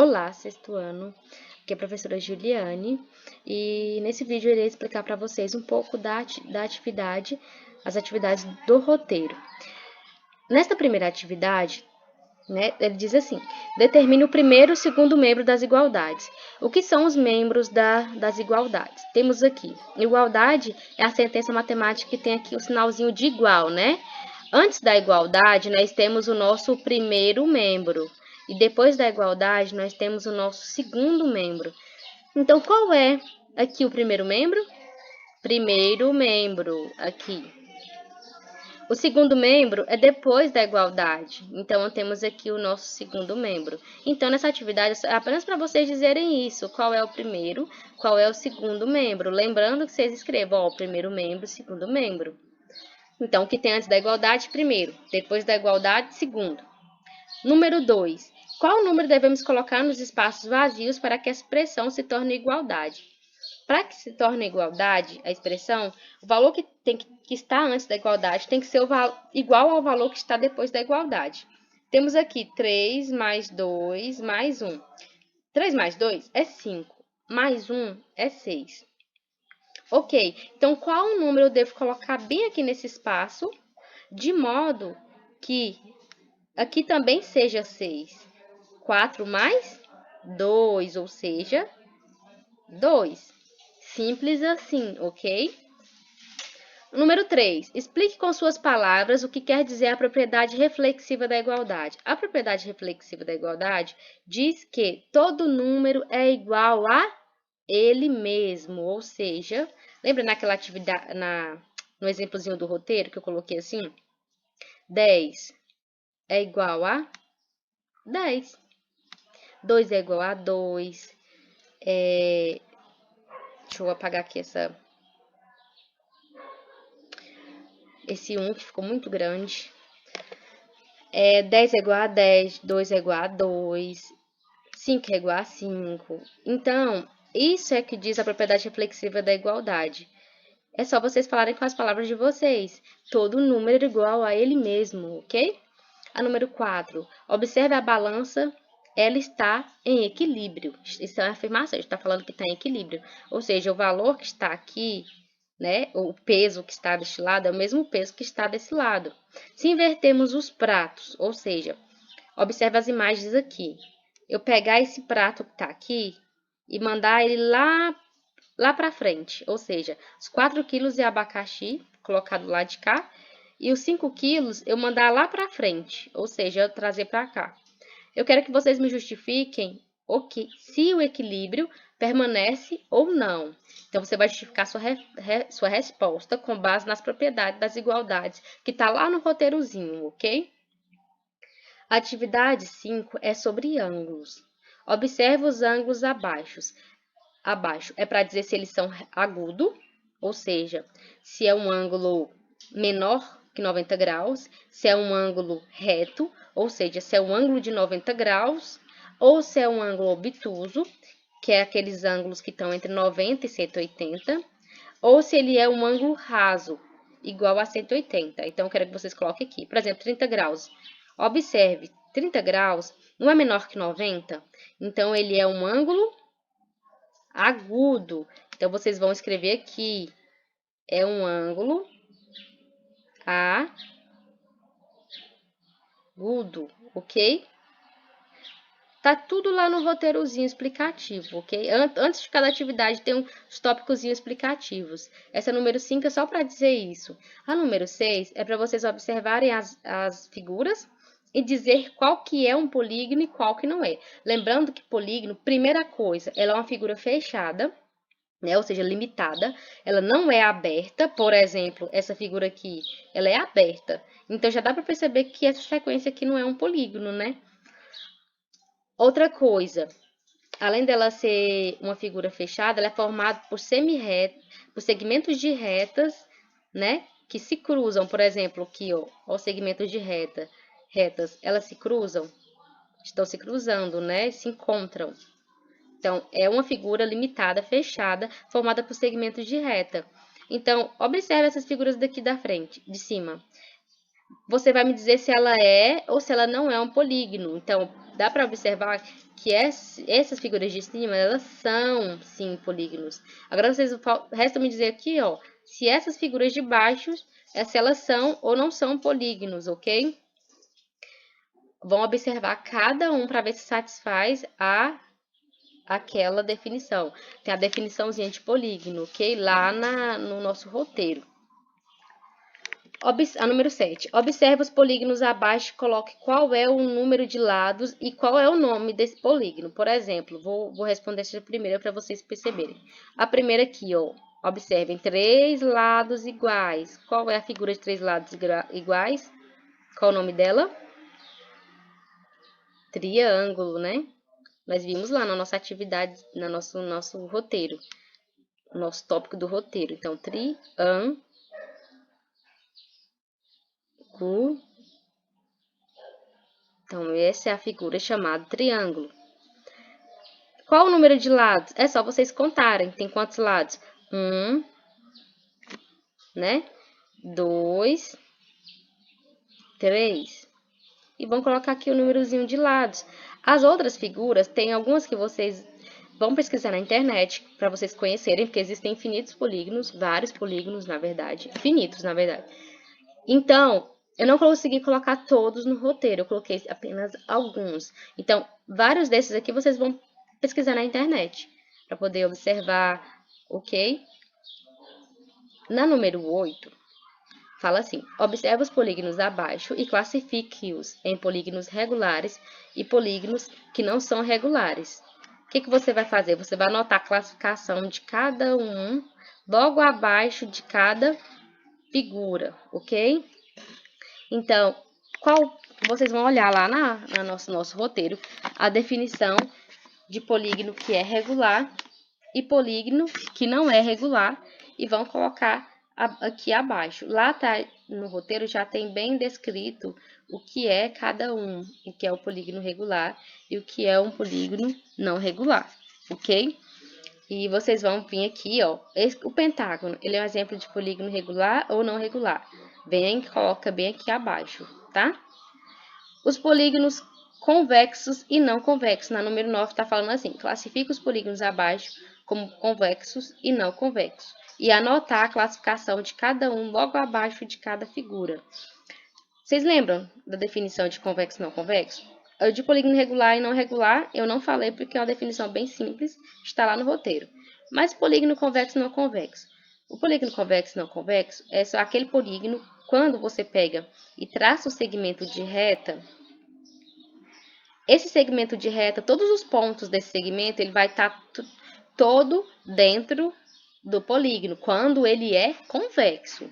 Olá, sexto ano, aqui é a professora Juliane e nesse vídeo eu irei explicar para vocês um pouco as atividades do roteiro. Nesta primeira atividade, ele diz assim: determine o primeiro e o segundo membro das igualdades. O que são os membros das igualdades? Temos aqui, igualdade é a sentença matemática que tem aqui o sinalzinho de igual, né? Antes da igualdade, nós temos o nosso primeiro membro. E depois da igualdade, nós temos o nosso segundo membro. Então, qual é aqui o primeiro membro? Primeiro membro, aqui. O segundo membro é depois da igualdade. Então, temos aqui o nosso segundo membro. Então, nessa atividade, é apenas para vocês dizerem isso. Qual é o primeiro, qual é o segundo membro. Lembrando que vocês escrevam, ó, o primeiro membro, o segundo membro. Então, o que tem antes da igualdade, primeiro. Depois da igualdade, segundo. Número 2. Qual número devemos colocar nos espaços vazios para que a expressão se torne igualdade? Para que se torne igualdade, a expressão, o valor que está antes da igualdade tem que ser igual ao valor que está depois da igualdade. Temos aqui 3 mais 2 mais 1. 3 mais 2 é 5, mais 1 é 6. Ok, então qual número eu devo colocar bem aqui nesse espaço, de modo que aqui também seja 6. 4 mais 2, ou seja, 2. Simples assim, ok? Número 3. Explique com suas palavras o que quer dizer a propriedade reflexiva da igualdade. A propriedade reflexiva da igualdade diz que todo número é igual a ele mesmo, ou seja, lembra naquela atividade, no exemplozinho do roteiro que eu coloquei assim? 10 é igual a 10. 2 é igual a 2. Deixa eu apagar aqui esse 1 que ficou muito grande. 10 é igual a 10, 2 é igual a 2, 5 é igual a 5. Então, isso é que diz a propriedade reflexiva da igualdade. É só vocês falarem com as palavras de vocês. Todo número é igual a ele mesmo, ok? A número 4. Observe a balança, ela está em equilíbrio. Isso é uma afirmação, a gente está falando que está em equilíbrio. Ou seja, o valor que está aqui, né, o peso que está deste lado, é o mesmo peso que está desse lado. Se invertermos os pratos, ou seja, observe as imagens aqui. Eu pegar esse prato que está aqui e mandar ele lá para frente, ou seja, os 4 quilos de abacaxi, colocar do lado de cá, e os 5 quilos eu mandar lá para frente, ou seja, eu trazer para cá. Eu quero que vocês me justifiquem se o equilíbrio permanece ou não. Então, você vai justificar sua resposta com base nas propriedades das igualdades, que está lá no roteirozinho, ok? A atividade 5 é sobre ângulos. Observe os ângulos abaixo. Abaixo é para dizer se eles são agudos, ou seja, se é um ângulo menor que 90 graus, se é um ângulo reto, ou seja, se é um ângulo de 90 graus, ou se é um ângulo obtuso, que é aqueles ângulos que estão entre 90 e 180, ou se ele é um ângulo raso, igual a 180. Então, eu quero que vocês coloquem aqui, por exemplo, 30 graus. Observe, 30 graus não é menor que 90, então ele é um ângulo agudo. Então, vocês vão escrever aqui, é um ângulo agudo, ok? Tá tudo lá no roteirozinho explicativo, ok? Antes de cada atividade tem uns tópicozinhos explicativos. Essa número 5 é só para dizer isso. A número 6 é para vocês observarem as figuras e dizer qual que é um polígono e qual que não é. Lembrando que polígono, primeira coisa, ela é uma figura fechada, né? Ou seja, limitada. Ela não é aberta. Por exemplo, essa figura aqui, ela é aberta. Então, já dá para perceber que essa sequência aqui não é um polígono, né? Outra coisa, além dela ser uma figura fechada, ela é formada por por segmentos de retas, né, que se cruzam. Por exemplo, aqui, ó, os segmentos de retas, elas se cruzam, estão se cruzando, né, se encontram. Então, é uma figura limitada, fechada, formada por segmentos de reta. Então, observe essas figuras daqui da frente, de cima. Você vai me dizer se ela é ou se ela não é um polígono. Então, dá para observar que essas figuras de cima, elas são, sim, polígonos. Agora, resta me dizer aqui, ó, se essas figuras de baixo, se elas são ou não são polígonos, ok? Vão observar cada um para ver se satisfaz aquela definição. Tem a definiçãozinha de polígono, ok? Lá no nosso roteiro. A número 7. Observe os polígonos abaixo e coloque qual é o número de lados e qual é o nome desse polígono. Por exemplo, vou responder essa primeira para vocês perceberem. A primeira aqui, ó. Observem, 3 lados iguais. Qual é a figura de 3 lados iguais? Qual o nome dela? Triângulo, né? Nós vimos lá na nossa atividade, no nosso roteiro. O nosso tópico do roteiro. Então, triângulo. Então, essa é a figura chamada triângulo. Qual o número de lados? É só vocês contarem. Tem quantos lados? 1, né? 2, 3. E vão colocar aqui o númerozinho de lados. As outras figuras, tem algumas que vocês vão pesquisar na internet para vocês conhecerem, porque existem infinitos polígonos, vários polígonos, na verdade, infinitos, na verdade. Então, eu não consegui colocar todos no roteiro, eu coloquei apenas alguns. Então, vários desses aqui vocês vão pesquisar na internet para poder observar, ok? Na número 8, fala assim: observe os polígonos abaixo e classifique-os em polígonos regulares e polígonos que não são regulares. O que você vai fazer? Você vai anotar a classificação de cada um logo abaixo de cada figura, ok? Então, vocês vão olhar lá na nosso roteiro a definição de polígono que é regular e polígono que não é regular e vão colocar aqui abaixo. Lá no roteiro já tem bem descrito o que é cada um, o que é o polígono regular e o que é um polígono não regular, ok? E vocês vão vir aqui, ó, o pentágono, ele é um exemplo de polígono regular ou não regular. Vem e coloca bem aqui abaixo, tá? Os polígonos convexos e não convexos. Na número 9 está falando assim: classifica os polígonos abaixo como convexos e não convexos. E anotar a classificação de cada um logo abaixo de cada figura. Vocês lembram da definição de convexo e não convexo? De polígono regular e não regular, eu não falei porque é uma definição bem simples, está lá no roteiro. Mas polígono convexo e não convexo. O polígono convexo e não convexo é só aquele polígono quando você pega e traça o segmento de reta. Esse segmento de reta, todos os pontos desse segmento, ele vai estar todo dentro do polígono, quando ele é convexo.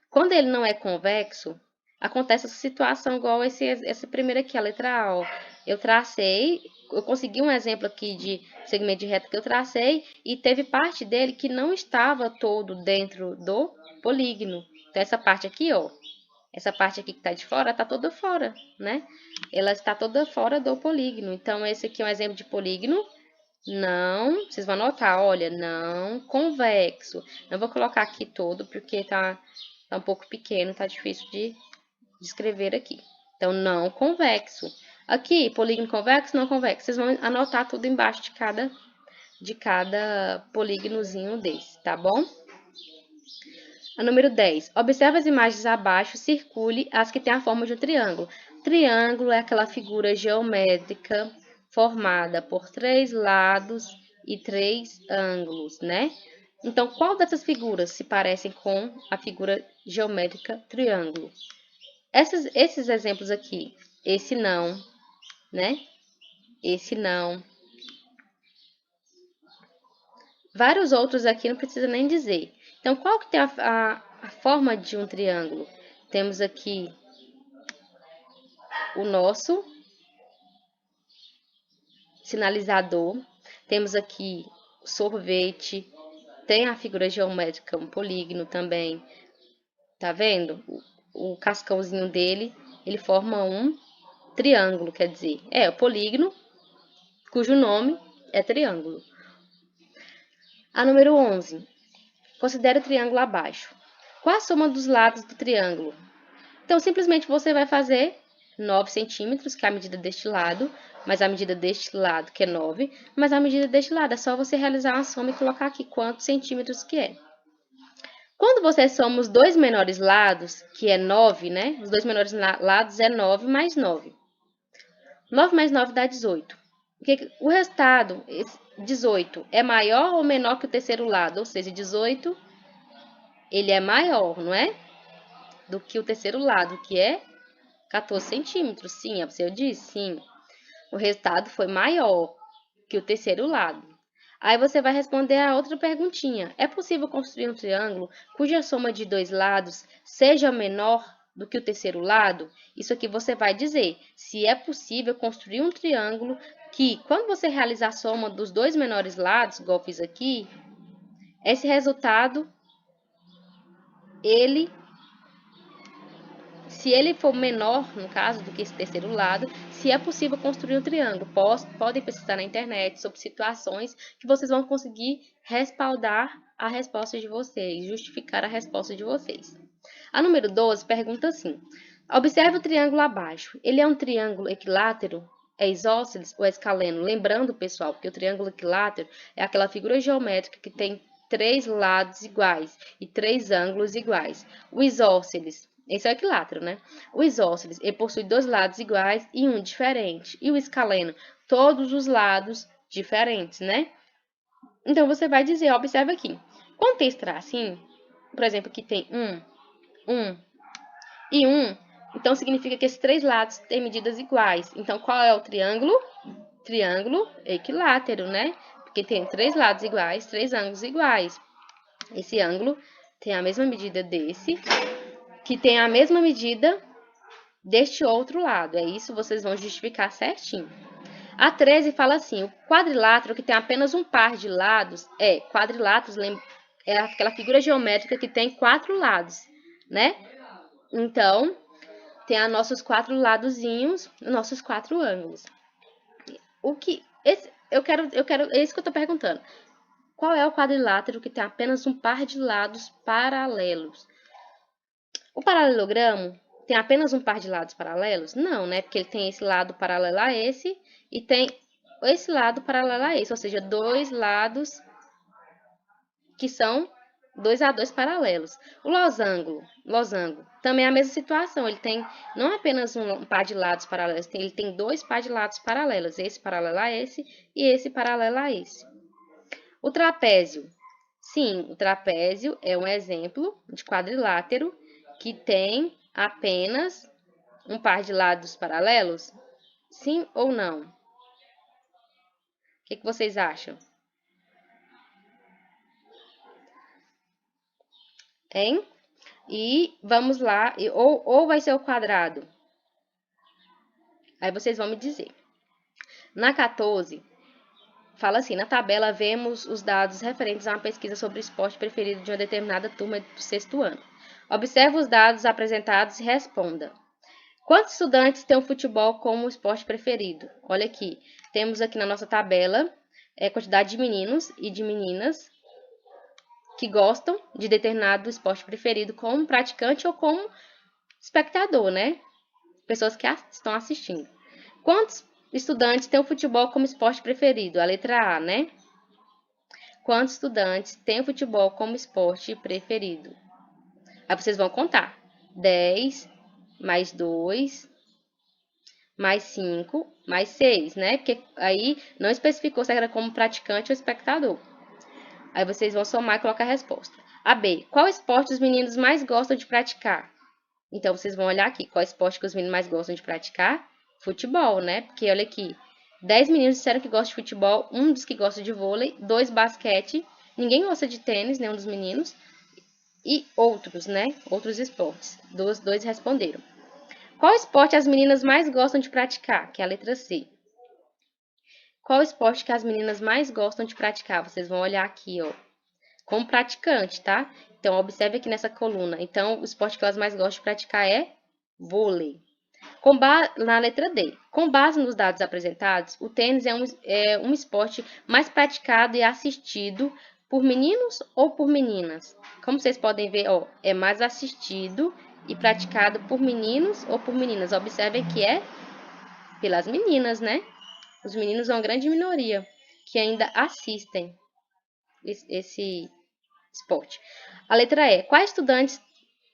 Quando ele não é convexo, acontece essa situação igual essa primeira aqui, a letra A. Ó. Eu consegui um exemplo aqui de segmento de reta que eu tracei e teve parte dele que não estava todo dentro do polígono. Então, essa parte aqui, ó, essa parte aqui que está de fora, está toda fora, né? Ela está toda fora do polígono. Então, esse aqui é um exemplo de polígono não, vocês vão anotar, olha, não convexo. Não vou colocar aqui todo, porque tá um pouco pequeno, tá difícil de escrever aqui. Então, não convexo. Aqui, polígono convexo, não convexo. Vocês vão anotar tudo embaixo de cada polígonozinho desse, tá bom? A número 10. Observe as imagens abaixo, circule as que têm a forma de um triângulo. Triângulo é aquela figura geométrica formada por 3 lados e 3 ângulos, né? Então, qual dessas figuras se parecem com a figura geométrica triângulo? Esses exemplos aqui, esse não, né? Esse não. Vários outros aqui não precisa nem dizer. Então, qual que tem a forma de um triângulo? Temos aqui o nosso sinalizador, temos aqui o sorvete, tem a figura geométrica, um polígono também, tá vendo? O cascãozinho dele, ele forma um triângulo, quer dizer, é o polígono, cujo nome é triângulo. A número 11. Considere o triângulo abaixo. Qual a soma dos lados do triângulo? Então, simplesmente você vai fazer 9 centímetros, que é a medida deste lado, mais a medida deste lado, que é 9, mais a medida deste lado. É só você realizar uma soma e colocar aqui quantos centímetros que é. Quando você soma os dois menores lados, que é 9, né? Os dois menores lados é 9 mais 9. 9 mais 9 dá 18. O resultado, 18, é maior ou menor que o terceiro lado? Ou seja, 18, ele é maior, não é? Do que o terceiro lado, que é 14 centímetros. Sim, é o que eu disse? Sim. O resultado foi maior que o terceiro lado. Aí você vai responder a outra perguntinha. É possível construir um triângulo cuja soma de dois lados seja menor do que o terceiro lado? Isso aqui você vai dizer se é possível construir um triângulo que, quando você realizar a soma dos dois menores lados, igual eu fiz aqui, esse resultado, se ele for menor, no caso, do que esse terceiro lado, se é possível construir um triângulo. Podem pesquisar na internet sobre situações que vocês vão conseguir respaldar a resposta de vocês, justificar a resposta de vocês. A número 12 pergunta assim: observe o triângulo abaixo. Ele é um triângulo equilátero? É isósceles ou é escaleno? Lembrando, pessoal, que o triângulo equilátero é aquela figura geométrica que tem três lados iguais e três ângulos iguais. O isósceles, esse é o equilátero, né? O isósceles, ele possui dois lados iguais e um diferente. E o escaleno, todos os lados diferentes, né? Então, você vai dizer, observe aqui. Quando tem esse tracinho, por exemplo, aqui tem 1 e 1, então significa que esses três lados têm medidas iguais. Então, qual é o triângulo? Triângulo equilátero, né? Porque tem três lados iguais, três ângulos iguais. Esse ângulo tem a mesma medida desse, que tem a mesma medida deste outro lado. É isso, vocês vão justificar certinho. A 13 fala assim: o quadrilátero que tem apenas um par de lados quadriláteros, é aquela figura geométrica que tem quatro lados, né? Então, tem os nossos quatro ladozinhos, nossos quatro ângulos. É isso que eu tô perguntando. Qual é o quadrilátero que tem apenas um par de lados paralelos? O paralelogramo tem apenas um par de lados paralelos? Não, né? Porque ele tem esse lado paralelo a esse e tem esse lado paralelo a esse, ou seja, dois lados que são 2 a 2 paralelos. O losango também é a mesma situação. Ele tem não apenas um par de lados paralelos, ele tem dois par de lados paralelos. Esse paralelo a esse e esse paralelo a esse. O trapézio. Sim, o trapézio é um exemplo de quadrilátero que tem apenas um par de lados paralelos. Sim ou não? O que vocês acham? Hein? E vamos lá, ou vai ser o quadrado? Aí vocês vão me dizer. Na 14, fala assim: na tabela vemos os dados referentes a uma pesquisa sobre o esporte preferido de uma determinada turma do sexto ano. Observe os dados apresentados e responda. Quantos estudantes têm o futebol como esporte preferido? Olha aqui, temos aqui na nossa tabela a quantidade de meninos e de meninas que gostam de determinado esporte preferido como praticante ou como espectador, né? Pessoas que estão assistindo. Quantos estudantes têm o futebol como esporte preferido? A letra A, né? Quantos estudantes têm o futebol como esporte preferido? Aí vocês vão contar. 10, mais 2, mais 5, mais 6, né? Porque aí não especificou se era como praticante ou espectador. Aí vocês vão somar e colocar a resposta. A B. Qual esporte os meninos mais gostam de praticar? Então, vocês vão olhar aqui. Qual esporte que os meninos mais gostam de praticar? Futebol, né? Porque olha aqui. 10 meninos disseram que gostam de futebol. Um diz que gosta de vôlei. 2, basquete. Ninguém gosta de tênis, nenhum dos meninos. E outros, né? Outros esportes. Dois responderam. Qual esporte as meninas mais gostam de praticar? Que é a letra C. Qual esporte que as meninas mais gostam de praticar? Vocês vão olhar aqui, ó. Como praticante, tá? Então, observe aqui nessa coluna. Então, o esporte que elas mais gostam de praticar é vôlei. Na letra D. Com base nos dados apresentados, o tênis é um esporte mais praticado e assistido por meninos ou por meninas? Como vocês podem ver, ó, é mais assistido e praticado por meninos ou por meninas? Observem que é pelas meninas, né? Os meninos são uma grande minoria que ainda assistem esse esporte. A letra E. Quais estudantes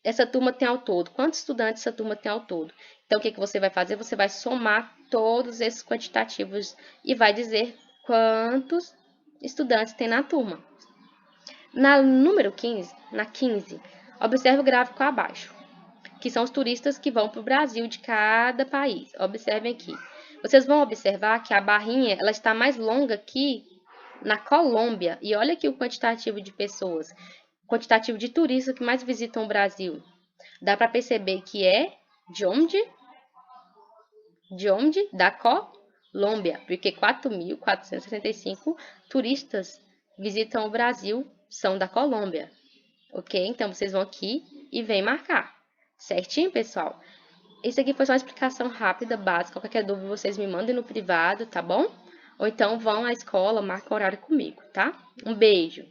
essa turma tem ao todo? Quantos estudantes essa turma tem ao todo? Então, o que você vai fazer? Você vai somar todos esses quantitativos e vai dizer quantos estudantes tem na turma. Na número 15, na 15, observe o gráfico abaixo, que são os turistas que vão para o Brasil de cada país. Observem aqui. Vocês vão observar que a barrinha ela está mais longa aqui na Colômbia. E olha aqui o quantitativo de pessoas, quantitativo de turistas que mais visitam o Brasil. Dá para perceber que é de onde? De onde? Da Colômbia, porque 4.465 turistas visitam o Brasil são da Colômbia, ok? Então, vocês vão aqui e vem marcar, certinho, pessoal? Isso aqui foi só uma explicação rápida, básica. Qualquer dúvida, vocês me mandem no privado, tá bom? Ou então vão à escola, marcam horário comigo, tá? Um beijo!